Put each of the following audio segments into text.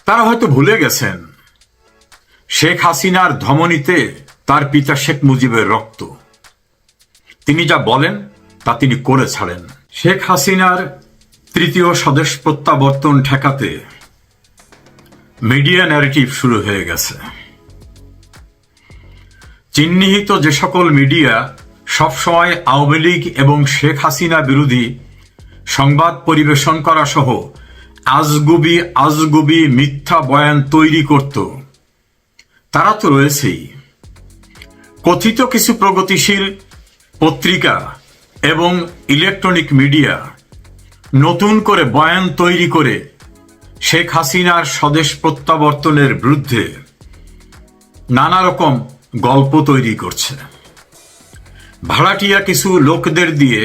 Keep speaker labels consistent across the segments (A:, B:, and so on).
A: তারা হয়তো ভুলে গেছেন শেখ হাসিনার ধমনীতে তার পিতা শেখ মুজিবের রক্ত। তিনি যা বলেন তা তিনি করে ছাড়েন। শেখ হাসিনার তৃতীয় স্বদেশ প্রত্যাবর্তন ঠেকাতে মিডিয়া ন্যারেটিভ শুরু হয়ে গেছে। চিহ্নিত যে সকল মিডিয়া সবসময় আওয়ামী লীগ এবং শেখ হাসিনা বিরোধী সংবাদ পরিবেশন করা সহ আজগুবি মিথ্যা বয়ান তৈরি করত, তারা তো রয়েছেই। কথিত কিছু প্রগতিশীল পত্রিকা এবং ইলেকট্রনিক মিডিয়া নতুন করে বয়ান তৈরি করে শেখ হাসিনার স্বদেশ প্রত্যাবর্তনের বিরুদ্ধে নানা রকম গল্প তৈরি করছে। ভাড়াটিয়া কিছু লোকদের দিয়ে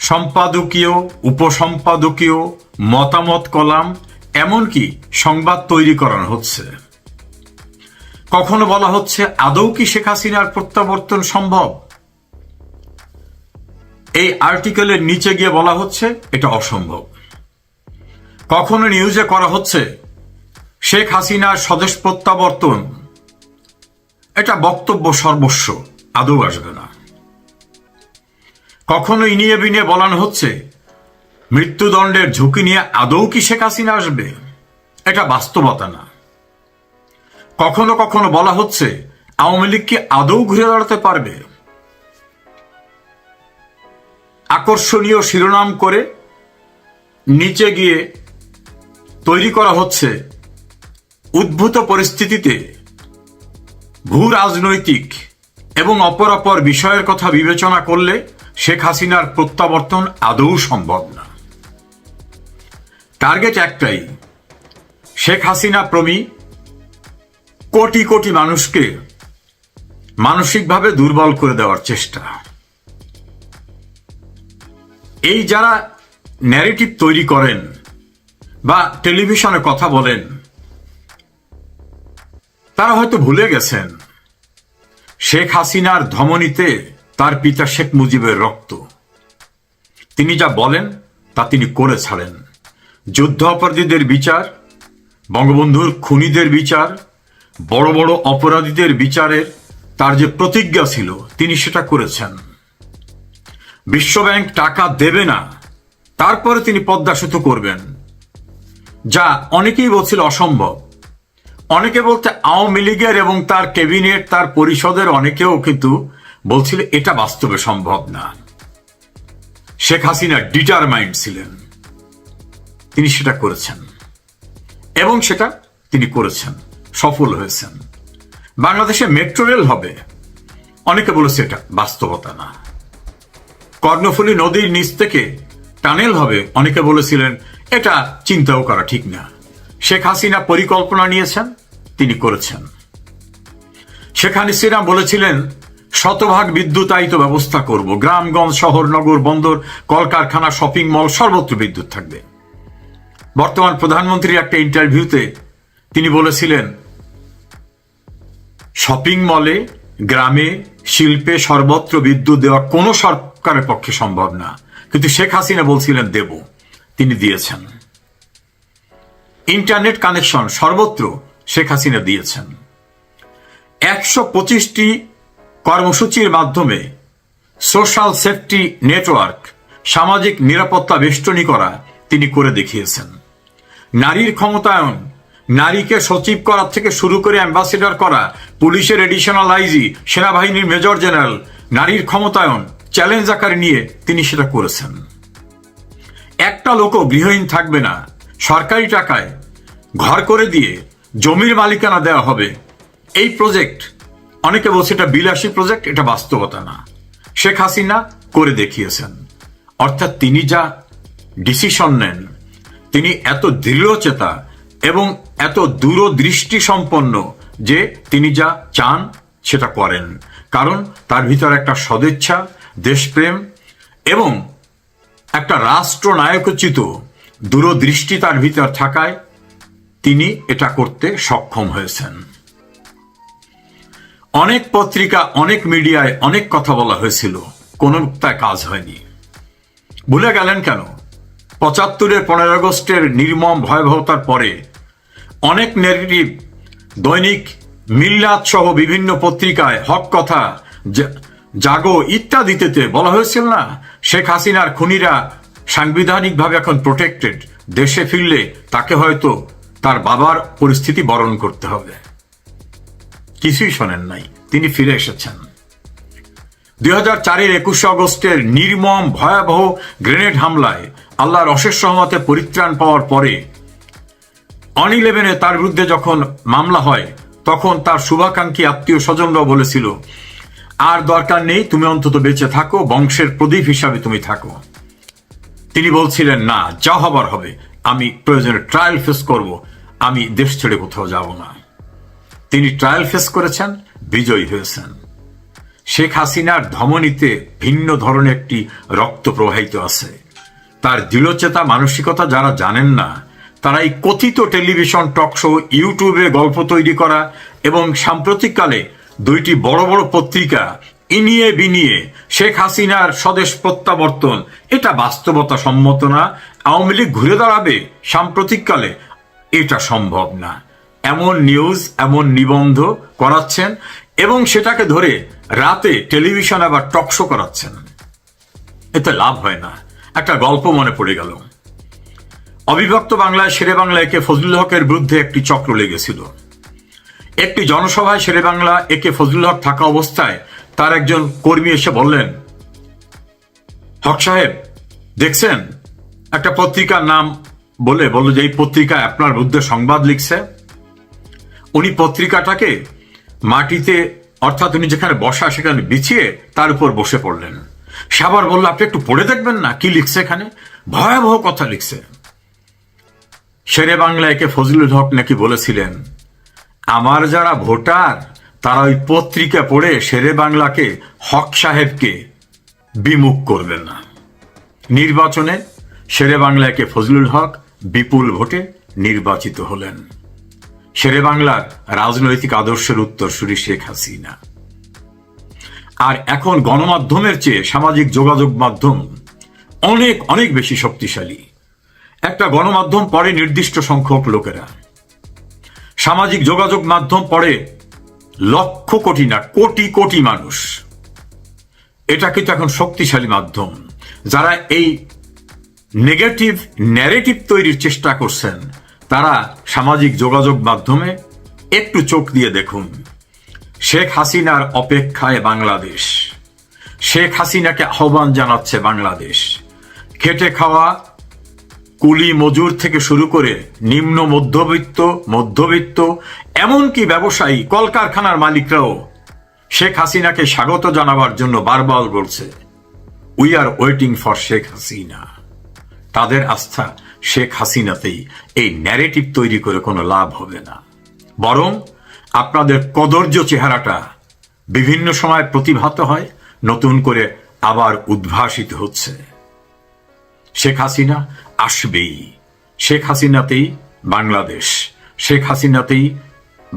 A: সম্পাদকীয়, উপসম্পাদকীয়, মতামত কলাম, এমনকি সংবাদ তৈরি করানো হচ্ছে। কখনো বলা হচ্ছে আদৌ কি শেখ হাসিনার প্রত্যাবর্তন সম্ভব? এই আর্টিকেলের নিচে গিয়ে বলা হচ্ছে এটা অসম্ভব। কখনো নিউজে করা হচ্ছে শেখ হাসিনার স্বদেশ প্রত্যাবর্তন এটা বক্তব্য সর্বস্ব, আদৌ আসবে না। কখনো ইনিয়ে বিনিয়ে বলানো হচ্ছে মৃত্যুদণ্ডের ঝুঁকি নিয়ে আদৌ কি শেখ হাসিনা আসবে, এটা বাস্তবতা না। কখনো কখনো বলা হচ্ছে আওয়ামী লীগ কি আদৌ ঘুরে দাঁড়াতে পারবে। আকর্ষণীয় শিরোনাম করে নিচে গিয়ে তৈরি করা হচ্ছে উদ্ভূত পরিস্থিতিতে ভূ রাজনৈতিক এবং অপর বিষয়ের কথা বিবেচনা করলে শেখ হাসিনার প্রত্যাবর্তন আদৌ সম্ভব না। টার্গেট একটাই, শেখ হাসিনা প্রমী কোটি কোটি মানুষকে মানসিকভাবে দুর্বল করে দেওয়ার চেষ্টা। এই যারা ন্যারেটিভ তৈরি করেন বা টেলিভিশনে কথা বলেন, তারা হয়তো ভুলে গেছেন শেখ হাসিনার ধমনীতে তার পিতা শেখ মুজিবের রক্ত। তিনি যা বলেন তা তিনি করে ছাড়েন। যুদ্ধ অপরাধীদের বিচার, বঙ্গবন্ধুর খুনিদের বিচার, বড় বড় অপরাধীদের বিচারের তার যে প্রতিজ্ঞা ছিল তিনি সেটা করেছেন। বিশ্বব্যাংক টাকা দেবে না, তারপরে তিনি পদ্মা সেতু করবেন, যা অনেকেই বলছিল অসম্ভব। অনেকে বলতে আওয়ামী লীগের এবং তার ক্যাবিনেট, তার পরিষদের অনেকেও কিন্তু বলছিল এটা বাস্তবে সম্ভব না। শেখ হাসিনা ডিটারমাইন্ড ছিলেন, তিনি সেটা করেছেন এবং সেটা তিনি করেছেন, সফল হয়েছেন। বাংলাদেশে মেট্রো রেল হবে, অনেকে বলেছে এটা বাস্তবতা না। কর্ণফুলী নদীর নিচ থেকে টানেল হবে, অনেকে বলেছিলেন এটা চিন্তাও করা ঠিক না। শেখ হাসিনা পরিকল্পনা নিয়েছেন, তিনি করেছেন। শেখ হাসিনা বলেছিলেন শতভাগ বিদ্যুতায়িত ব্যবস্থা করব, গ্রামগঞ্জ, শহর, নগর, বন্দর, কলকারখানা, শপিং মল সর্বত্র বিদ্যুৎ থাকবে। বর্তমান প্রধানমন্ত্রীর একটা ইন্টারভিউতে তিনি বলেছিলেন শপিং মলে, গ্রামে, শিল্পে সর্বত্র বিদ্যুৎ দেওয়া কোনো সরকারের পক্ষে সম্ভব না, কিন্তু শেখ হাসিনা বলছিলেন দেব, তিনি দিয়েছেন। ইন্টারনেট কানেকশন সর্বত্র শেখ হাসিনা দিয়েছেন। 125টি কর্মসূচির মাধ্যমে সোশ্যাল সেফটি নেটওয়ার্ক, সামাজিক নিরাপত্তা বেষ্টনী করা তিনি করে দেখিয়েছেন। নারীর ক্ষমতায়ন, নারীকে সচিব করা থেকে শুরু করে অ্যাম্বাসেডর করা, পুলিশের এডিশনাল আইজি, সেনাবাহিনীর মেজর জেনারেল, নারীর ক্ষমতায়ন চ্যালেঞ্জ আকারে নিয়ে তিনি সেটা করেছেন। একটা লোকও গৃহহীন থাকবে না, সরকারি টাকায় ঘর করে দিয়ে জমির মালিকানা দেওয়া হবে। এই প্রজেক্ট, অনেকে বলছে এটা বিলাসী প্রজেক্ট, এটা বাস্তবতা না। শেখ হাসিনা করে দেখিয়েছেন। অর্থাৎ তিনি যা ডিসিশন নেন, তিনি এত দৃঢ়চেতা এবং এত দূরদৃষ্টি সম্পন্ন যে তিনি যা চান সেটা করেন। কারণ তার ভিতর একটা সদিচ্ছা, দেশপ্রেম এবং একটা রাষ্ট্রনায়কোচিত দূরদৃষ্টি তার ভিতর থাকায় তিনি এটা করতে সক্ষম হয়েছেন। অনেক পত্রিকা, অনেক মিডিয়ায় অনেক কথা বলা হয়েছিল, কোনো তার কাজ হয়নি। ভুলে গেলেন কেন 75-এর 15 আগস্টের নির্মম ভয়াবহতার পরে অনেক নেগেটিভ দৈনিক মিল্লাত সহ বিভিন্ন পত্রিকায় হক কথা, জাগো ইত্যাদিতে বলা হয়েছিল না শেখ হাসিনার খুনিরা সাংবিধানিকভাবে এখন প্রোটেক্টেড, দেশে ফিরলে তাকে হয়তো তার বাবার পরিস্থিতি বরণ করতে হবে। কিছুই শোনেন নাই, তিনি ফিরে এসেছেন। 2004-এর 21শে অগস্টের নির্মম ভয়াবহ গ্রেনেড হামলায় আল্লাহর অশেষ রহমতে পরিত্রাণ পাওয়ার পরে অন-11-এ তার বিরুদ্ধে যখন মামলা হয়, তখন তার শুভাকাঙ্ক্ষী আত্মীয় স্বজনরাও বলেছিল, আর দরকার নেই, তুমি অন্তত বেঁচে থাকো, বংশের প্রদীপ হিসাবে তুমি থাকো। তিনি বলছিলেন, না, যা হবার হবে, আমি প্রয়োজনে ট্রায়াল ফেস করব, আমি দেশ ছেড়ে কোথাও যাব না। তিনি ট্রায়াল ফেস করেছেন, বিজয়ী হয়েছেন। শেখ হাসিনার ধমনীতে ভিন্ন ধরনের একটি রক্ত প্রবাহিত আছে। তার দৃঢ়চেতা মানসিকতা যারা জানেন না, তারা এই কথিত টেলিভিশন টক শো, ইউটিউবে গল্প তৈরি করা এবং সাম্প্রতিককালে দুইটি বড় বড় পত্রিকা ইনিয়ে বিনিয়ে শেখ হাসিনার স্বদেশ প্রত্যাবর্তন, এটা বাস্তবতা সম্মত না, আওয়ামী লীগ ঘুরে দাঁড়াবে সাম্প্রতিককালে, এটা সম্ভব না। এমন নিউজ, এমন নিবন্ধ করাচ্ছেন এবং সেটাকে ধরে রাতে টেলিভিশন আবার টক শো করাচ্ছেন। এতে লাভ হয় না। একটা গল্প মনে পড়ে গেল। অবিভক্ত বাংলায় শেরে বাংলা একে ফজলুল হকের বিরুদ্ধে একটি চক্র লেগেছিল। একটি জনসভায় শেরে বাংলা একে ফজলুল হক থাকা অবস্থায় তার একজন কর্মী এসে বললেন, হক সাহেব দেখছেন, একটা পত্রিকার নাম বলল যে এই পত্রিকায় আপনার বিরুদ্ধে সংবাদ লিখছে। উনি পত্রিকাটাকে মাটিতে, অর্থাৎ উনি যেখানে বসা সেখানে বিছিয়ে তার উপর বসে পড়লেন। সে আবার বলল, আপনি একটু পড়ে দেখবেন না কি লিখছে এখানে, ভয়াবহ কথা লিখছে। শেরে বাংলা একে ফজলুল হক নাকি বলেছিলেন, আমার যারা ভোটার তারা ওই পত্রিকা পড়ে শেরে বাংলাকে, হক সাহেবকে বিমুখ করবে না। নির্বাচনে শেরে বাংলা একে ফজলুল হক বিপুল ভোটে নির্বাচিত হলেন। শেরে বাংলার রাজনৈতিক আদর্শের উত্তরসূরি শেখ হাসিনা। আর এখন গণমাধ্যমের চেয়ে সামাজিক যোগাযোগ মাধ্যম অনেক অনেক বেশি শক্তিশালী। একটা গণমাধ্যম পড়ে নির্দিষ্ট সংখ্যক লোকেরা, সামাজিক যোগাযোগ মাধ্যম পড়ে লক্ষ কোটি না কোটি কোটি মানুষ। এটা কিন্তু এখন শক্তিশালী মাধ্যম। যারা এই নেগেটিভ ন্যারেটিভ তৈরির চেষ্টা করছেন, তারা সামাজিক যোগাযোগ মাধ্যমে একটু চোখ দিয়ে দেখুন। শেখ হাসিনার অপেক্ষায় বাংলাদেশ, শেখ হাসিনাকে আহ্বান জানাচ্ছে বাংলাদেশ। খেটে খাওয়া কুলি মজুর থেকে শুরু করে নিম্ন মধ্যবিত্ত এমনকি ব্যবসায়ী, কলকারখানার মালিকরাও শেখ হাসিনাকে স্বাগত জানাবার জন্য বারবার বলছে, we are waiting for Sheikh Hasina. তাদের আস্থা শেখ হাসিনাতেই। এই ন্যারেটিভ তৈরি করে কোনো লাভ হবে না, বরং আপনাদের কদর্য চেহারাটা বিভিন্ন সময় প্রতিভাত হয়, নতুন করে আবার উদ্ভাসিত হচ্ছে। শেখ হাসিনা আসবেই, শেখ হাসিনাতেই বাংলাদেশ, শেখ হাসিনাতেই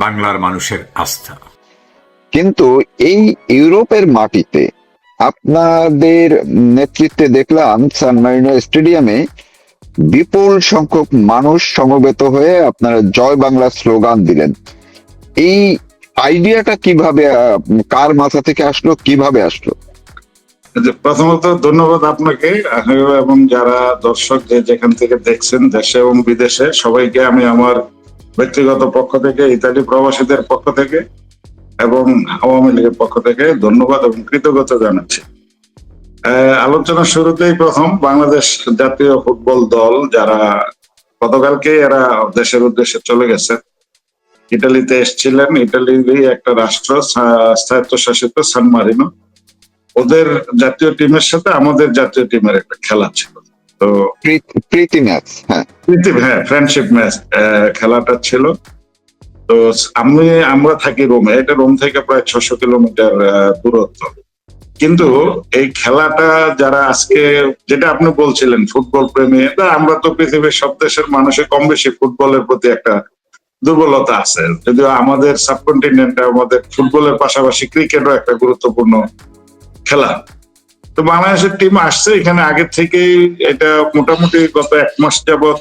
A: বাংলার মানুষের আস্থা।
B: কিন্তু এই ইউরোপের মাটিতে আপনাদের নেতৃত্বে দেখলাম সান মারিনো স্টেডিয়ামে বিপুল সংখ্যক মানুষ সমবেত হয়ে আপনারা জয় বাংলা স্লোগান দিলেন। এই আইডিয়াটা কিভাবে, কার মাথা থেকে আসলো, কিভাবে আসলো?
C: প্রথমত ধন্যবাদ আপনাকে এবং যারা দর্শক যে যেখান থেকে দেখছেন দেশে এবং বিদেশে, সবাইকে আমি আমার ব্যক্তিগত পক্ষ থেকে, ইতালি প্রবাসীদের পক্ষ থেকে এবং আওয়ামী লীগের পক্ষ থেকে ধন্যবাদ এবং কৃতজ্ঞতা জানাচ্ছি। আলোচনার শুরুতেই প্রথম বাংলাদেশ জাতীয় ফুটবল দল, যারা গতকালকে এরা দেশের উদ্দেশ্যে চলে গেছে, ইটালিতে এসেছিলেন। ইটালিরই একটা রাষ্ট্র, স্বায়ত্তশাসিত সান মারিনো, ওদের জাতীয় টিমের সাথে আমাদের জাতীয় টিমের একটা খেলা ছিল। তো
B: প্রীতি ম্যাচ, হ্যাঁ
C: ফ্রেন্ডশিপ ম্যাচ খেলাটা ছিল। তো আমরা থাকি রোমে, এটা রোম থেকে প্রায় 600 কিলোমিটার দূরত্ব। কিন্তু এই খেলাটা যারা আজকে, যেটা আপনি বলছিলেন ফুটবল প্রেমী, আমরা তো পৃথিবীর সব দেশের মানুষের কম বেশি ফুটবলের প্রতি একটা দুর্বলতা আছে, যদিও আমাদের সাবকন্টিনেন্টে আমাদের ফুটবলের পাশাপাশি ক্রিকেটও একটা গুরুত্বপূর্ণ খেলা। তো বাংলাদেশের টিম আসছে এখানে আগে থেকেই, এটা মোটামুটি গত 1 মাস যাবৎ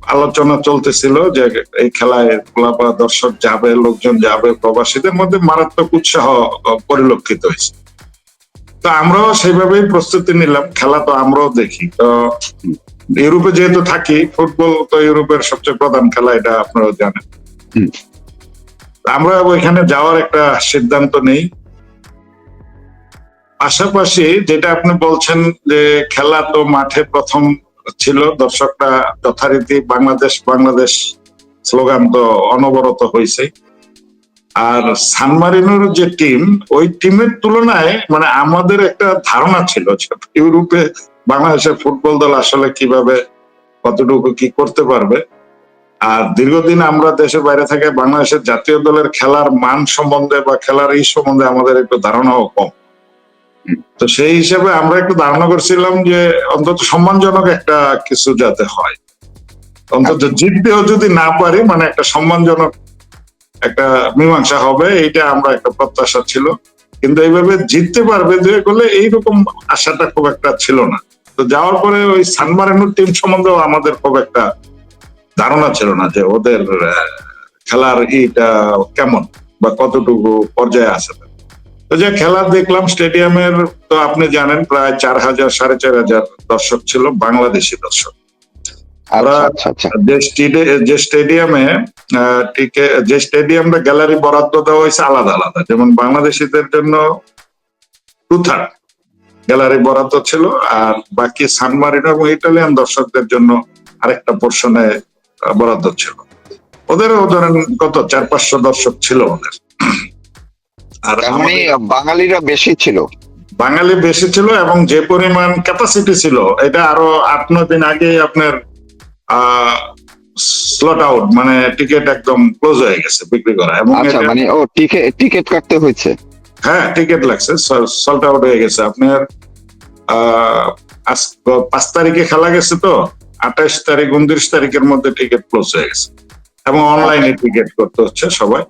C: আলোচনা চলতেছিল যে এই খেলায় বা দর্শক যাবে, লোকজন যাবে, প্রবাসীদের মধ্যে মারাত্মক উৎসাহ পরিলক্ষিত হয়েছে। তো আমরাও সেইভাবেই প্রস্তুতি নিলাম, খেলা তো আমরাও দেখি। তো ইউরোপে যেহেতু থাকি, ফুটবল তো ইউরোপের সবচেয়ে প্রধান খেলা, এটা আপনারা জানেন। আমরা ওইখানে যাওয়ার একটা সিদ্ধান্ত নেই। পাশাপাশি যেটা আপনি বলছেন যে খেলা তো মাঠে প্রথম ছিল, দর্শকরা যথারীতি বাংলাদেশ বাংলাদেশ স্লোগান তো অনবরত হয়েছে। আর সান মারিনোর যে টিম, ওই টিমের তুলনায় মানে আমাদের একটা ধারণা ছিল ইউরোপে বাংলাদেশের ফুটবল দল আসলে কিভাবে কতটুকু কি করতে পারবে। আর দীর্ঘদিন আমরা দেশের বাইরে থেকে বাংলাদেশের জাতীয় দলের খেলার মান সম্বন্ধে বা খেলার এই সম্বন্ধে আমাদের একটু ধারণাও কম। তো সেই হিসেবে আমরা একটু ধারণা করছিলাম যে অন্তত সম্মানজনক একটা কিছু যাতে হয়, অন্তত জিততেও যদি না পারি মানে একটা সম্মানজনক একটা মীমাংসা হবে, এইটা আমরা একটা প্রত্যাশা ছিল। কিন্তু এইভাবে জিততে পারবে যে বলে এইরকম আশাটা খুব একটা ছিল না। তো যাওয়ার পরে ওই সান মারিনোর টিম সম্বন্ধেও আমাদের খুব একটা ধারণা ছিল না যে ওদের খেলার এইটা কেমন বা কতটুকু পর্যায়ে আছে। তো যে খেলা দেখলাম স্টেডিয়ামের, তো আপনি জানেন প্রায় 4,000 4,500 দর্শক ছিল, বাংলাদেশি দর্শক। যে স্টেডিয়ামে যে স্টেডিয়ামটা গ্যালারি বরাদ্দ দেওয়া হয়েছে আলাদা আলাদা, যেমন বাংলাদেশিদের জন্য 2/3 গ্যালারি বরাদ্দ ছিল, আর বাকি সান মারিনো এবং ইটালিয়ান দর্শকদের জন্য আরেকটা পোর্শনে বরাদ্দ ছিল। ওদেরও ধরেন কত 400-500 দর্শক ছিল ওদের। আর
B: বাঙালিরা বেশি ছিল,
C: বাঙালি বেশি ছিল, এবং যে পরিমাণ ক্যাপাসিটি ছিল এটা আরো 8-9 দিন আগে আপনার স্লট আউট, মানে টিকিট একদম ক্লোজ হয়ে গেছে বিক্রি করা। এবং
B: মানে টিকিট কাটতে হয়েছে।
C: হ্যাঁ, টিকিট লাগছে, সল্ট আউট হয়ে গেছে। আপনার 5 তারিখে খেলা গেছে, তো 28 তারিখ 29 তারিখের মধ্যে টিকিট ক্লোজ হয়ে গেছে, এবং অনলাইনে টিকিট করতে হচ্ছে সবাই।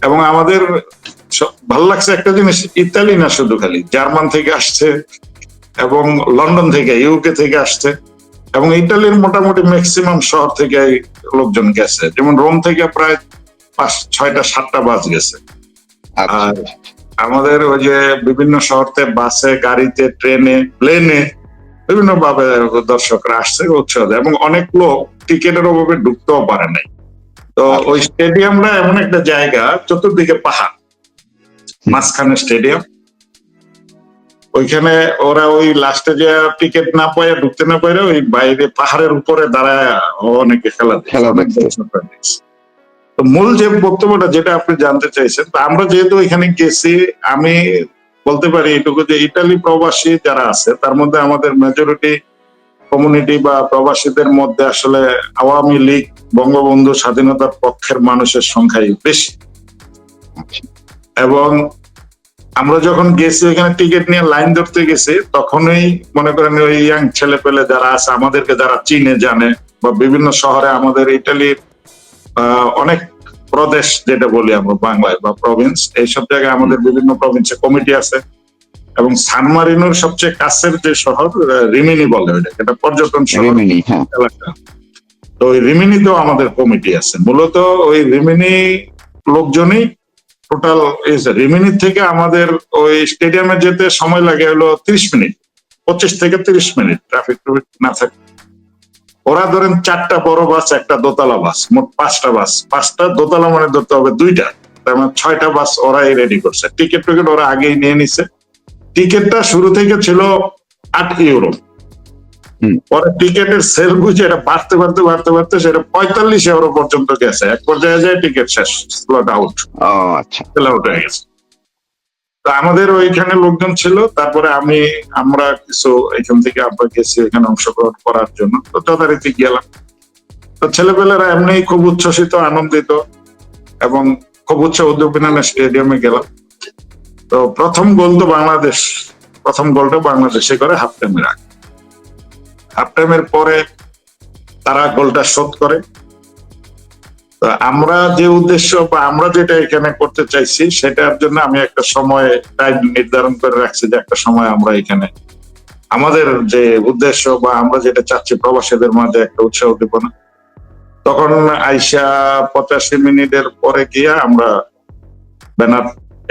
C: এবং আমাদের ভালো লাগছে একটা জিনিস, ইতালি না শুধু, খালি জার্মান থেকে আসছে এবং লন্ডন থেকে, ইউকে থেকে আসছে, এবং ইটালির মোটামুটি ম্যাক্সিমাম শহর থেকে লোকজন গেছে। যেমন রোম থেকে প্রায় 5-6টা-7টা বাস গেছে। আর আমাদের ওই যে বিভিন্ন শহর থেকে বাসে, গাড়িতে, ট্রেনে, প্লেনে বিভিন্ন ভাবে দর্শকরা আসছে উৎসাহ, এবং অনেক লোক টিকিটের অভাবে ঢুকতেও পারে নাই। তো ওই স্টেডিয়ামটা এমন একটা জায়গা, চতুর্দিকে পাহাড়, মাঝখানে স্টেডিয়াম। ওইখানে ওরা ওই লাস্টে যে টিকিট না পায়, ঢুকতে না পারে, ওই বাইরে পাহাড়ের উপরে দাঁড়ায় অনেকে খেলা দেখছে। তো মূল যে বক্তব্যটা যেটা আপনি জানতে চাইছেন, তো আমরা যেহেতু এখানে গেছি, আমি বলতে পারি এটুকু যে ইটালি প্রবাসী যারা আছে তার মধ্যে আমাদের মেজরিটি কমিউনিটি বা প্রবাসীদের মধ্যে আসলে আওয়ামী লীগ, বঙ্গবন্ধু, স্বাধীনতার পক্ষের মানুষের সংখ্যাই বেশি। এবং আমরা যখন গেছি ওইখানে টিকিট নিয়ে লাইন ধরতে গেছি, তখনই মনে করেন ওই ইয়াং ছেলে পেলে যারা আছে, আমাদেরকে যারা চিনে জানে, বা বিভিন্ন শহরে আমাদের ইটালির অনেক প্রদেশ যেটা বলি আমরা বাংলায়, বা প্রভিন্স, এইসব জায়গায় আমাদের বিভিন্ন প্রভিন্সে কমিটি আছে। এবং সান মারিনোর সবচেয়ে কাছের যে শহর রিমিনি বলে, এটা পর্যটন শহর এলাকা। তো ওই রিমিনিতেও আমাদের কমিটি আছে। মূলত ওই রিমিনি লোকজনই টোটাল, রিমিনি থেকে আমাদের ওই স্টেডিয়ামে যেতে সময় লাগে হলো 30 মিনিট, 25 থেকে 30 মিনিট ট্রাফিক না থাকে। ওরা ধরেন 4টা বড় বাস, একটা দোতলা বাস, মোট 5টা বাস, 5টা দোতলা মানে ধরতে হবে 2টা, তার মানে 6টা বাস ওরাই রেডি করছে। টিকিট ওরা আগেই নিয়ে নিছে। টিকিটটা শুরু থেকে ছিল 8 ইউরো, পরে টিকিটের সেল বুঝে এটা বাড়তে বাড়তে বাড়তে বাড়তে সেটা 45 ইউরো পর্যন্ত গেছে। এক পর্যায়ে যায় টিকিট শেষ, স্লট আউট, সেল আউট হয়ে গেছে। তো আমাদের ওইখানে লোকজন ছিল। তারপরে আমরা কিছু এখান থেকে আমরা গেছি এখানে অংশগ্রহণ করার জন্য, তো যথারীতি গেলাম। তো ছেলেপেলেরা এমনি খুব উচ্ছ্বসিত, আনন্দিত, এবং খুব উৎসাহ উদ্দীপনা স্টেডিয়ামে গেলাম। তো প্রথম গোলটা বাংলাদেশে করে হাফ টাইমের আগে। হাফ টাইমের পরে তারা গোলটা শোধ করে। আমরা যে উদ্দেশ্য বা আমরা যেটা এখানে করতে চাইছি, সেটার জন্য আমি একটা সময় টাইম নির্ধারণ করে রাখছি, যে একটা সময় আমরা এখানে আমাদের যে উদ্দেশ্য বা আমরা যেটা চাচ্ছি প্রবাসীদের মাঝে একটা উৎসাহ উদ্দীপনা, তখন আইসা 85 মিনিটের পরে গিয়া আমরা ব্যানার,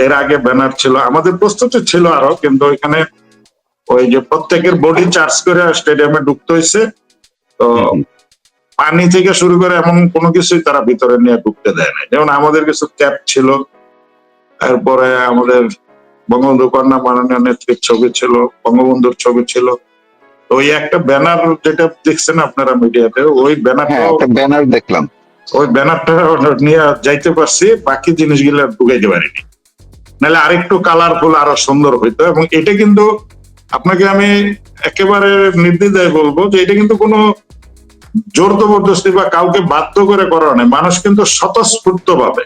C: এর আগে ব্যানার ছিল, আমাদের প্রস্তুতি ছিল আরো, কিন্তু ওইখানে ওই যে প্রত্যেকের বডি চার্জ করে স্টেডিয়ামে ঢুকতে হয়েছে, তো পানি থেকে শুরু করে এমন কোনো কিছুই তারা ভিতরে নিয়ে ঢুকতে দেয় না। যেমন আমাদের কিছু ক্যাপ ছিল, এরপরে আমাদের বঙ্গবন্ধু কন্যা মাননীয় নেত্রীর ছবি ছিল, বঙ্গবন্ধুর ছবি ছিল। ওই একটা ব্যানার যেটা দেখছেন আপনারা মিডিয়াতে, ওই
B: হ্যাঁ, একটা ব্যানার দেখলাম।
C: ওই ব্যানারটা নিয়ে যাইতে পারছি, বাকি জিনিসগুলো ঢুকাইতে পারিনি, নাহলে আরেকটু কালারফুল আরো সুন্দর হইতো। এবং এটা কিন্তু আপনাকে আমি একেবারে নির্দ্বিধায় বলবো যে এটা কিন্তু কোনো জোর জবরদস্তি বা কাউকে বাধ্য করে করা নেই, মানুষ কিন্তু স্বতঃস্ফূর্ত ভাবে।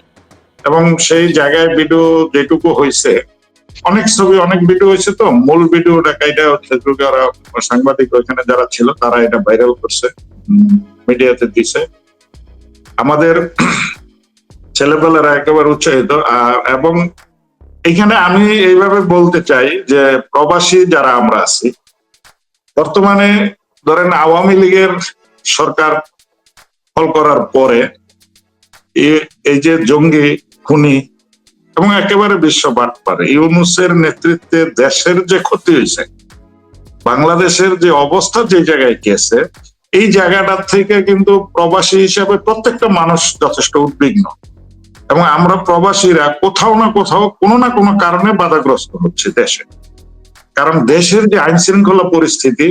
C: এবং সেই জায়গায় ভিডিও যেটুকু হয়েছে, অনেক ছবি অনেক ভিডিও হয়েছে, তো মূল ভিডিওটা এটা ফেসবুকে ওরা সাংবাদিক ওইখানে যারা ছিল তারা এটা ভাইরাল করছে, মিডিয়াতে দিছে। আমাদের ছেলেপেলেরা একেবারে উৎসাহিত। এবং এখানে আমি এইভাবে বলতে চাই যে প্রবাসী যারা আমরা আছি, বর্তমানে ধরেন আওয়ামী লীগের সরকার ফল করার পরে এই যে জঙ্গি, খুনি এবং একেবারে বিশ্ব বাটপারে ইউনূসের নেতৃত্বে দেশের যে ক্ষতি হয়েছে, বাংলাদেশের যে অবস্থা যে জায়গায় গেছে, এই জায়গাটার থেকে কিন্তু প্রবাসী হিসাবে প্রত্যেকটা মানুষ যথেষ্ট উদ্বিগ্ন। এবং আমরা প্রবাসীরা কোথাও না কোথাও কোনো না কোনো কারণে বাধাগ্রস্ত হচ্ছে দেশে। কারণ দেশের যে আইন শৃঙ্খলা পরিস্থিতি,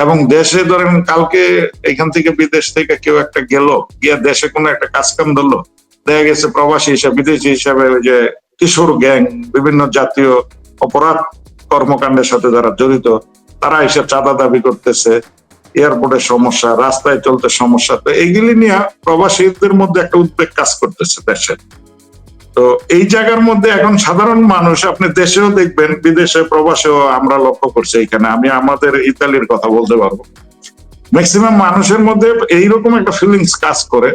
C: এবং দেশে ধরেন কালকে এখান থেকে বিদেশ থেকে কেউ একটা গেল, গিয়া দেশে কোনো একটা কাজকাম ধরলো, দেখা গেছে প্রবাসী হিসাবে, বিদেশি হিসাবে ওই যে কিশোর গ্যাং, বিভিন্ন জাতীয় অপরাধ কর্মকাণ্ডের সাথে যারা জড়িত, তারা এসে চাঁদা দাবি করতেছে, এয়ারপোর্টের সমস্যা, রাস্তায় চলতে সমস্যা। তো এইগুলি নিয়ে প্রবাসীদের মধ্যে একটা উদ্বেগ কাজ করতেছে দেশের। তো এই জায়গার মধ্যে এখন সাধারণ মানুষ, আপনি দেশেও দেখবেন, বিদেশে প্রবাসেও আমরা লক্ষ্য করছি। এখানে আমি আমাদের ইতালির কথা বলতে পারবো, ম্যাক্সিমাম মানুষের মধ্যে এইরকম একটা ফিলিংস কাজ করে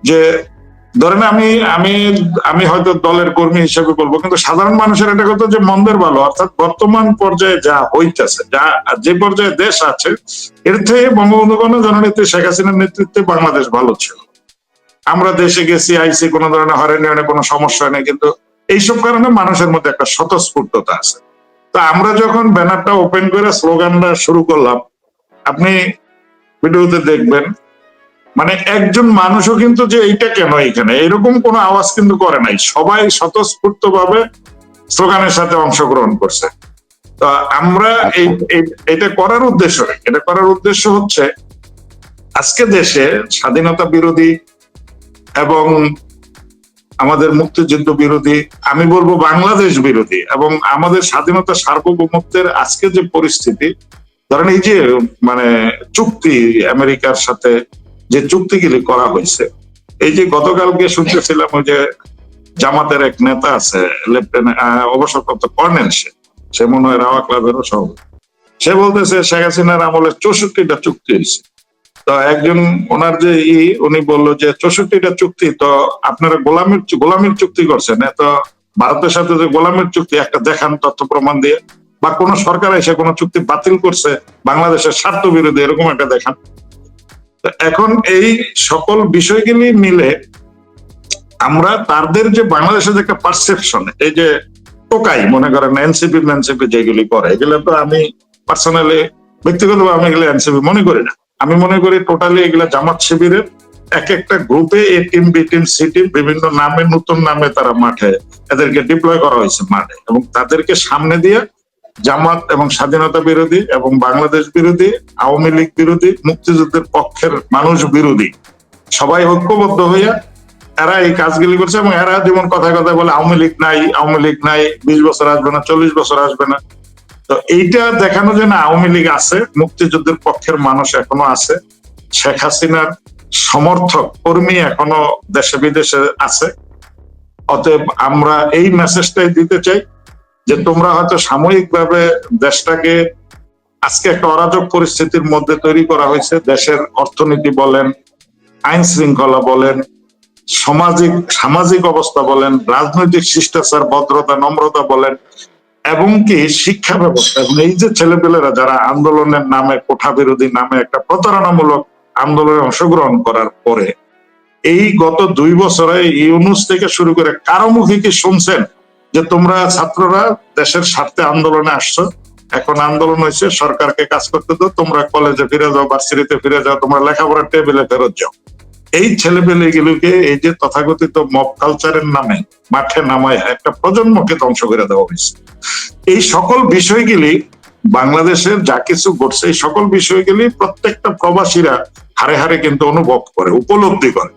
C: যে ধরেন আমি আমি আমি হয়তো দলের কর্মী হিসেবে বলবো, কিন্তু সাধারণ মানুষের এটা কথা যে মন্দের ভালো, অর্থাৎ বর্তমান পর্যায়ে যা হইতেছে, যে পর্যায়ে দেশ আছে, এর থেকে বঙ্গবন্ধু কন্যা জননেত্রী শেখ হাসিনার নেতৃত্বে বাংলাদেশ ভালো ছিল। আমরা দেশে গেছি, আইসি, কোনো ধরনের হয়রানি কোনো সমস্যা নেই, কিন্তু এইসব কারণে মানুষের মধ্যে একটা স্বতঃস্ফূর্ততা আছে। তো আমরা যখন ব্যানারটা ওপেন করে স্লোগানটা শুরু করলাম, আপনি ভিডিওতে দেখবেন, মানে একজন মানুষও কিন্তু যে এইটা কেন এখানে এরকম কোনো আওয়াজ কিন্তু করে নাই, সবাই স্বতঃস্ফূর্ত ভাবে স্লোগানের সাথে অংশগ্রহণ করছে। তো আমরা এটা করার উদ্দেশ্য হচ্ছে আজকে দেশে স্বাধীনতা বিরোধী এবং আমাদের মুক্তিযুদ্ধ বিরোধী, আমি বলবো বাংলাদেশ বিরোধী, এবং আমাদের স্বাধীনতা সার্বভৌমত্বের আজকে যে পরিস্থিতি, ধরেন এই যে মানে চুক্তি আমেরিকার সাথে যে চুক্তিগুলি করা হয়েছে, এই যে গতকালকে শুনতেছিলাম ওই যে জামাতের এক নেতা আছে, লেফটেন্যান্ট অবসরপ্রাপ্ত কর্নেল, সে মনে হয় রাওয়া ক্লাবেরও সভাপতি, সে বলতেছে শেখ হাসিনার আমলে 64টা চুক্তি হয়েছে। তো একজন ওনার যে উনি বললো যে 64টা চুক্তি, তো আপনারা গোলামির চুক্তি করছেন, তো ভারতের সাথে যে গোলামির চুক্তি একটা দেখান তথ্য প্রমাণ দিয়ে, বা কোন সরকার এসে কোন চুক্তি বাতিল করছে বাংলাদেশের স্বার্থ বিরোধী, এরকম একটা দেখান। এখন এই সকল বিষয়গুলি মিলে আমরা তাদের যে বাংলাদেশের যে একটা পারসেপশন, এই যে টোকাই মনে করেন এনসিপি যেগুলি করে, এগুলো তো আমি পার্সোনালি ব্যক্তিগতভাবে আমি এগুলো এনসিপি মনে করি না। আমি মনে করি টোটালি এগুলা জামাত শিবিরের এক একটা গ্রুপে, A team, B team, C team, বিভিন্ন নামে, নতুন নামে তারা মাঠে এদেরকে ডিপ্লয় করা হয়েছে মাঠে, এবং তাদেরকে সামনে দিয়ে জামাত এবং স্বাধীনতা বিরোধী এবং বাংলাদেশ বিরোধী, আওয়ামী লীগ বিরোধী, মুক্তিযুদ্ধের পক্ষের মানুষ বিরোধী সবাই ঐক্যবদ্ধ হইয়া এরা এই কাজগুলি করছে। এবং এরা যেমন কথায় কথায় বলে আওয়ামী লীগ নাই, 20 বছর আসবে না, 40 বছর আসবে না। তো এইটা দেখানো যায় না, আওয়ামী লীগ আছে, মুক্তিযুদ্ধের পক্ষের মানুষ এখনো আছে, শেখ হাসিনার সমর্থক কর্মী এখনো দেশে বিদেশে আছে। অতএব আমরা এই মেসেজটাই দিতে চাই যে তোমরা হয়তো সাময়িকভাবে দেশটাকে আজকে একটা অরাজক পরিস্থিতির মধ্যে তৈরি করা হয়েছে, দেশের অর্থনীতি বলেন, আইন শৃঙ্খলা বলেন, সামাজিক অবস্থা বলেন, রাজনৈতিক শিষ্টাচার, ভদ্রতা, নম্রতা বলেন, এবং কি শিক্ষা ব্যবস্থা, এবং এই যে ছেলেপেলেরা যারা আন্দোলনের নামে, কোঠা বিরোধী নামে একটা প্রতারণামূলক আন্দোলনে অংশগ্রহণ করার পরে এই গত 2 বছরে ইউনূস থেকে শুরু করে কারো মুখে কি শুনছেন যে তোমরা ছাত্ররা দেশের স্বার্থে আন্দোলনে আসছো, এখন আন্দোলন হয়েছে, সরকারকে কাজ করতে দাও, তোমরা কলেজে ফিরে যাও, ভার্সিটিতে ফিরে যাও, তোমরা লেখাপড়ার টেবিলে ফেরত যাও? এই ছেলেপেলেগুলোকে এই যে তথাকথিত মব কালচারের নামে মাঠে নামায় একটা প্রজন্মকে ধ্বংস করে দেওয়া হয়েছে। এই সকল বিষয়গুলি বাংলাদেশের যা কিছু ঘটছে, এই সকল বিষয়গুলি প্রত্যেকটা প্রবাসীরা হারে হারে কিন্তু অনুভব করে, উপলব্ধি করে,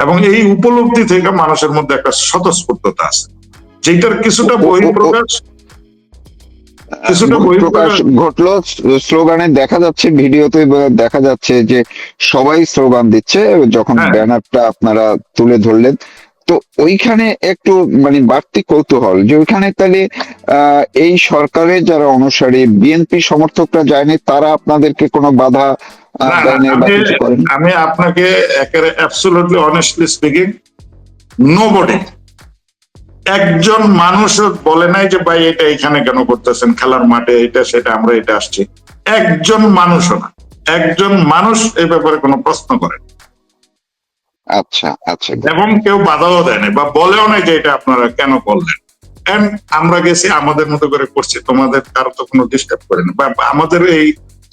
C: এবং এই উপলব্ধি থেকে মানুষের মধ্যে একটা স্বতঃস্ফূর্ততা আছে, যেটার কিছুটা বহিঃপ্রকাশ
B: প্রকাশ ঘটলো স্লোগানে। দেখা যাচ্ছে, ভিডিওতে দেখা যাচ্ছে যে সবাই স্লোগান দিচ্ছে যখন ব্যানারটা আপনারা তুলে ধরলেন। তো ওইখানে একটু মানে বাড়তি কৌতূহল যে ওইখানে তাহলে এই সরকারের যারা অনুসারী বিএনপি সমর্থকরা যায়নি, তারা আপনাদেরকে কোনো বাধা দেয়নি বা কিছু করেনি?
C: আমি আপনাকে একেবারে অ্যাবসলিউটলি অনেস্টলি স্পিকিং, নোবডি, একজন মানুষ বলে নাই যে ভাই এটা এখানে কেন করতেছেন, খেলার মাঠে এটা সেটা, আমরা এটা আসছি। একজন মানুষও না, একজন মানুষ এই ব্যাপারে কোনো প্রশ্ন করে।
B: আচ্ছা আচ্ছা।
C: এবং কেউ বাধাও দেয় না বা বলেও নাই যে এটা আপনারা কেন করলেন। আমরা গেছি আমাদের মতো করে করছি, তোমাদের কারো তো কোনো ডিস্টার্ব করে না। বা আমাদের এই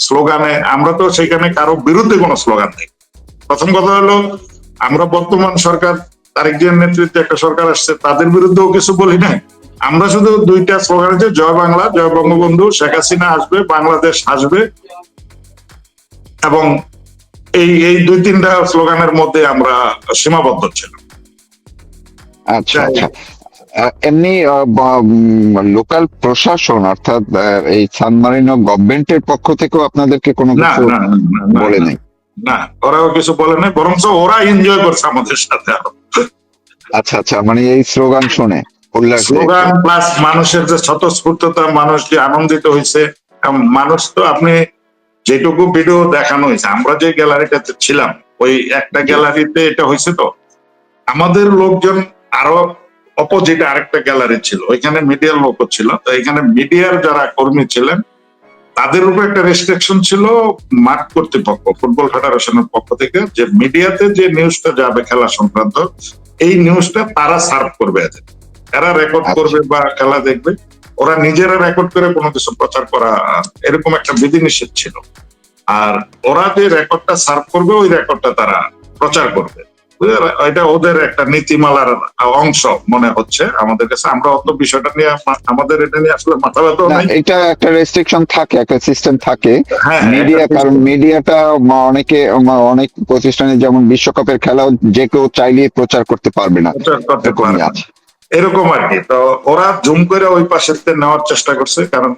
C: স্লোগানে আমরা তো সেখানে কারো বিরুদ্ধে কোনো স্লোগান নেই। প্রথম কথা হলো, আমরা বর্তমান সরকার তারেক জিয়ার নেতৃত্বে একটা সরকার আসছে, তাদের বিরুদ্ধেও কিছু বলি নাই। আমরা শুধু 2টা স্লোগান আছে, জয় বাংলা, জয় বঙ্গবন্ধু, শেখ হাসিনা আসবে, বাংলাদেশ আসবে, এবং এই 2-3টা স্লোগানের মধ্যে আমরা সীমাবদ্ধ ছিলাম।
B: আচ্ছা আচ্ছা। এমনি লোকাল প্রশাসন অর্থাৎ এই সান মারিনো গভর্নমেন্টের পক্ষ থেকেও আপনাদেরকে কোনো কিছু বলে নাই?
C: না, ওরাও কিছু বলে নাই, বরঞ্চ ওরা এনজয় করছে আমাদের সাথে আরো।
B: আচ্ছা আচ্ছা, মানে এই স্লোগান শুনে
C: স্লোগান প্লাস মানুষের যে স্বতঃস্ফূর্ততা, মানুষ যে আনন্দিত হয়েছে। মানুষ তো, আপনি যেটুকু ভিডিও দেখানো হয়েছে, আমরা যে গ্যালারিটাতে ছিলাম ওই একটা গ্যালারিতে এটা হয়েছে, তো আমাদের লোকজন আরো অপোজিটে আরেকটা গ্যালারি ছিল, ওইখানে মিডিয়ার লোকও ছিল। তো এখানে মিডিয়ার যারা কর্মী ছিলেন তাদের উপর একটা রেস্ট্রিকশন ছিল মাঠ কর্তৃপক্ষ, ফুটবল ফেডারেশনের পক্ষ থেকে, যে মিডিয়াতে যে নিউজটা যাবে খেলা সংক্রান্ত, এই নিউজটা তারা সার্ভ করবে, এরা রেকর্ড করবে বা খেলা দেখবে, ওরা নিজেরা রেকর্ড করে কোনো কিছু প্রচার করা, এরকম একটা বিধিনিষেধ ছিল। আর ওরা যে রেকর্ডটা সার্ভ করবে ওই রেকর্ডটা তারা প্রচার করবে, এটা ওদের একটা নীতিমালার অংশ মনে হচ্ছে আমাদের কাছে। আমরা অত বিষয়টা নিয়ে, আমাদের এটা নিয়ে আসলে মাথা ব্যথা নাই।
B: এটা একটা রেস্ট্রিকশন থাকে, একটা সিস্টেম থাকে মিডিয়া, কারণ মিডিয়াটা অনেক প্রতিষ্ঠানে, যেমন বিশ্বকাপের খেলাও যে কেউ চাইলে প্রচার করতে পারবে না,
C: এরকম আর কি। তো ওরা জুম করে ওই পাশের নেওয়ার চেষ্টা করছে, কারণ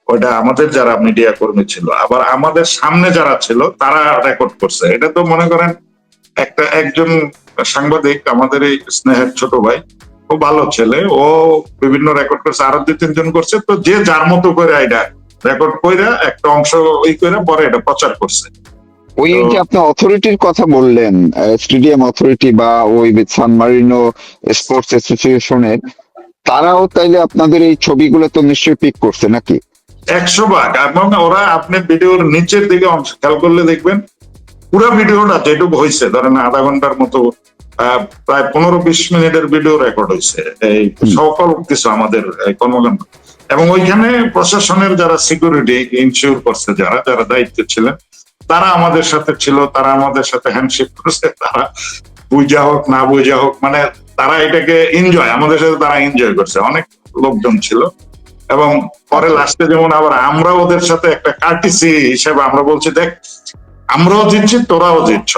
C: ওইটা আমাদের যারা মিডিয়া কর্মী ছিল, আবার আমাদের সামনে যারা ছিল তারা রেকর্ড করছে। এটা তো মনে করেন একজন সাংবাদিক, আমাদের এই স্নেহের ছোট ভাই, ও ভালো ছেলে, ও বিভিন্ন রেকর্ড করছে, আরো 2-3 জন করছে। তো যে যার মতো করে এটা রেকর্ড কইরা একটা অংশ ওই করে পরে এটা প্রচার করছে।
B: ওই যে আপনি অথরিটির কথা বললেন, স্টেডিয়াম অথরিটি বা ওই সান মারিনো স্পোর্টস অ্যাসোসিয়েশনের, তারাও তাইলে আপনাদের এই ছবিগুলো তো নিশ্চয়ই পিক করছে নাকি?
C: 100%। এবং ওরা, আপনি ভিডিওর নিচের দিকে অংশ খেয়াল করলে দেখবেন, পুরো ভিডিওটা যেটুকু হয়েছে, ধরেন আধা ঘন্টার মতো, প্রায় 15-20 মিনিটের ভিডিও রেকর্ড হয়েছে, এই সকল কিছু আমাদের কর্মকাণ্ড। এবং ওইখানে প্রশাসনের যারা সিকিউরিটি ইনশিওর করছে, যারা যারা দায়িত্বে ছিলেন, তারা আমাদের সাথে ছিল, তারা আমাদের সাথে হ্যান্ডশেক করছে, তারা বুঝা হোক না বুঝা হোক, মানে তারা এটাকে এনজয়, আমাদের সাথে তারা এনজয় করছে, অনেক লোকজন ছিল। এবং পরে লাস্টে যেমন আবার আমরা ওদের সাথে একটা কার্টিসি হিসেবে আমরা বলছি, দেখ আমরাও জিতছি, তোরাও জিতছ,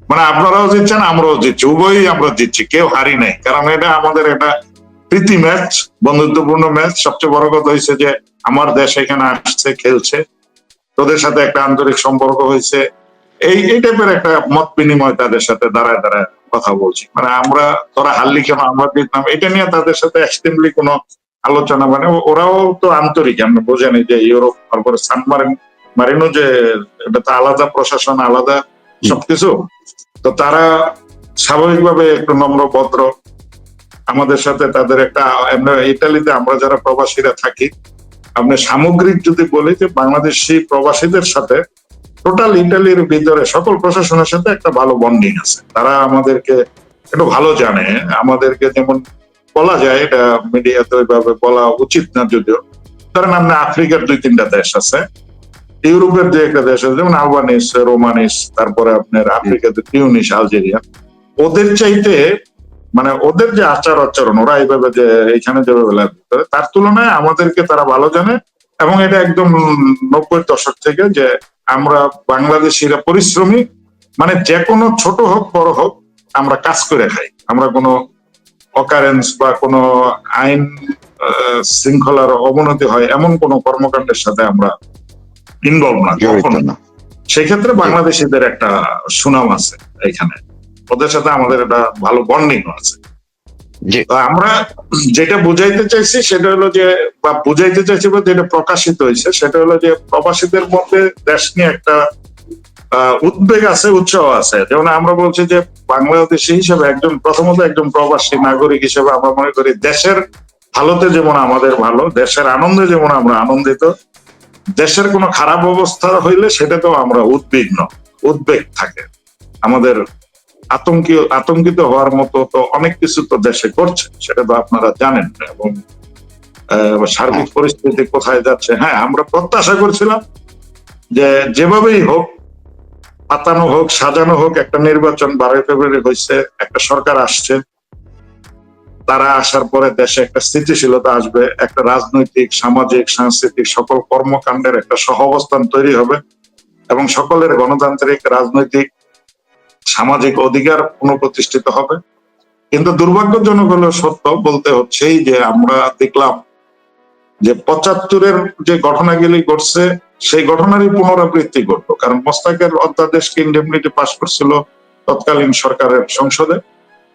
C: মানে আপনারাও জিতছেন, আমরাও জিতছি, উভয়ই আমরা জিতছি, কেউ হারি নাই। কারণ এটা আমাদের একটা প্রীতি ম্যাচ, বন্ধুত্বপূর্ণ ম্যাচ। সবচেয়ে বড় কথা হয়েছে যে আমার দেশ এখানে আসছে, খেলছে, তোদের সাথে একটা আন্তরিক সম্পর্ক হয়েছে, এই টাইপের একটা মত বিনিময় তাদের সাথে দাঁড়ায় দাঁড়ায় কথা বলছি। মানে আমরা, তোরা হারলি কেন, আমরা জিতলাম, এটা নিয়ে তাদের সাথে এক্সট্রিমলি কোনো আলোচনা, মানে ওরাও তো আন্তরিক, আমরা বোঝেনি যে ইউরোপ, তারপরে সান মারিনো, যে এটা তো আলাদা প্রশাসন, আলাদা সবকিছু। তো তারা স্বাভাবিকভাবে একটু নম্র ভদ্র আমাদের সাথে, তাদের একটা, ইতালিতে আমরা যারা প্রবাসীরা থাকি, আপনি সামগ্রিক যদি বলি যে বাংলাদেশি প্রবাসীদের সাথে টোটাল ইটালির ভিতরে সকল প্রশাসনের সাথে একটা ভালো বন্ডিং আছে। তারা আমাদেরকে একটু ভালো জানে, আমাদেরকে যেমন বলা যায়, এটা মিডিয়াতে ওইভাবে বলা উচিত না যদিও, ধরেন আপনার আফ্রিকার 2-3টা দেশ আছে, ইউরোপের যে একটা দেশ আছে যেমন আলবানিস, রোমানিস, তারপরে আপনার আফ্রিকাতে টিউনিস, আলজেরিয়া, ওদের চাইতে মানে ওদের যে আচার আচরণ, ওরা এইভাবে যে এখানে যেভাবে লাভ করে, তার তুলনায় আমাদেরকে তারা ভালো জানে। এবং এটা একদম 90-র দশক থেকে যে আমরা বাংলাদেশিরা পরিশ্রমী, মানে যে কোনো ছোট হোক বড় হোক আমরা কাজ করে খাই। আমরা কোনো অকারেন্স বা কোনো আইন শৃঙ্খলার অবনতি হয় এমন কোনো কর্মকাণ্ডের সাথে আমরা ইনভলভ না
B: জড়িত
C: কখনো।
B: না।
C: সেক্ষেত্রে বাংলাদেশিদের একটা সুনাম আছে এখানে, ওদের সাথে আমাদের একটা ভালো বন্ডিং আছে।
B: জি।
C: তো আমরা যেটা বুঝাইতে চাইছি সেটা হলো যে, বা বুঝাইতে চাইছি বা যেটা প্রকাশিত হয়েছে সেটা হলো যে, প্রবাসীদের মধ্যে দেশ নিয়ে একটা উদ্বেগ আছে, উৎসাহ আছে। যেমন আমরা বলছি যে বাংলাদেশি হিসেবে একজন, প্রথমত একজন প্রবাসী নাগরিক হিসেবে আমরা মনে করি দেশের ভালোতে যেমন আমাদের ভালো, দেশের আনন্দে যেমন আমরা আনন্দিত, দেশের কোনো খারাপ অবস্থা হইলে সেটাতেও আমরা উদ্বেগ থাকে আমাদের। আতঙ্কিত হওয়ার মতো তো অনেক কিছু তো দেশে করছে, সেটা তো আপনারা জানেন। এবং সার্বিক পরিস্থিতি কোথায় যাচ্ছে, হ্যাঁ আমরা প্রত্যাশা করছিলাম যে যেভাবেই হোক, পাতানো হোক সাজানো হোক, একটা নির্বাচন 12 ফেব্রুয়ারি হয়েছে, একটা সরকার আসছে, তারা আসার পরে দেশে একটা স্থিতিশীলতা আসবে, একটা রাজনৈতিক, সামাজিক, সাংস্কৃতিক সকল কর্মকাণ্ডের একটা সহাবস্থান তৈরি হবে এবং সকলের গণতান্ত্রিক, রাজনৈতিক, সামাজিক অধিকার পুনঃপ্রতিষ্ঠিত হবে। কিন্তু দুর্ভাগ্যজনক হলেও সত্য বলতে হচ্ছেই যে আমরা দেখলাম যে 75-এর যে ঘটনাগুলি ঘটছে সেই ঘটনারই পুনরাবৃত্তি ঘটলো। কারণ মোস্তাকের অধ্যাদেশকে ইনডেমনিটি পাস করছিল তৎকালীন সরকারের সংসদে,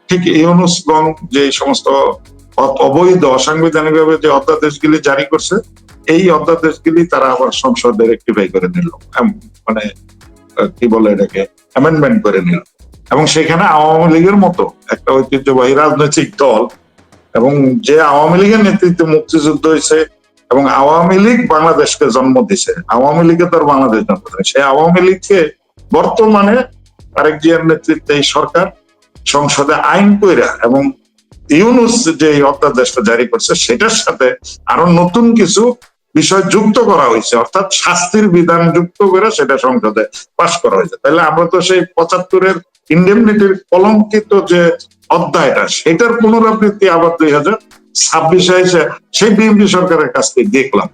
C: ঠিক ইউনুসগং যে সমস্ত অবৈধ অসাংবিধানিক ভাবে যে অধ্যাদেশগুলি জারি করছে, এই অধ্যাদেশগুলি তারা আবার সংসদে রেকটিফাই করে নিল, মানে কি বলে এটাকে, অ্যামেন্ডমেন্ট করে নিল। এবং সেখানে আওয়ামী লীগের মতো একটা ঐতিহ্যবাহী রাজনৈতিক দল, এবং যে আওয়ামী লীগের নেতৃত্বে মুক্তিযুদ্ধ হয়েছে এবং আওয়ামী লীগ বাংলাদেশকে জন্ম দিছে, আওয়ামী লীগে তার বাংলাদেশ জন্ম দিচ্ছে, সেই আওয়ামী লীগকে বর্তমানে তারেক জিয়ার নেতৃত্বে এই সরকার সংসদে আইন কইরা এবং ইউনুস যে অধ্যাদেশটা জারি করছে সেটার সাথে আরো নতুন কিছু বিষয় যুক্ত করা হয়েছে, অর্থাৎ শাস্তির বিধান যুক্ত করে সেটা সংসদে পাশ করা হয়েছে। তাহলে আমরা তো সেই 75-এর ইন্ডেমনিটির কলঙ্কিত যে অধ্যায়টা, সেটার পুনরাবৃত্তি আবার 2026-এ এসে সেই বিএনপি সরকারের কাছ থেকে দেখলাম।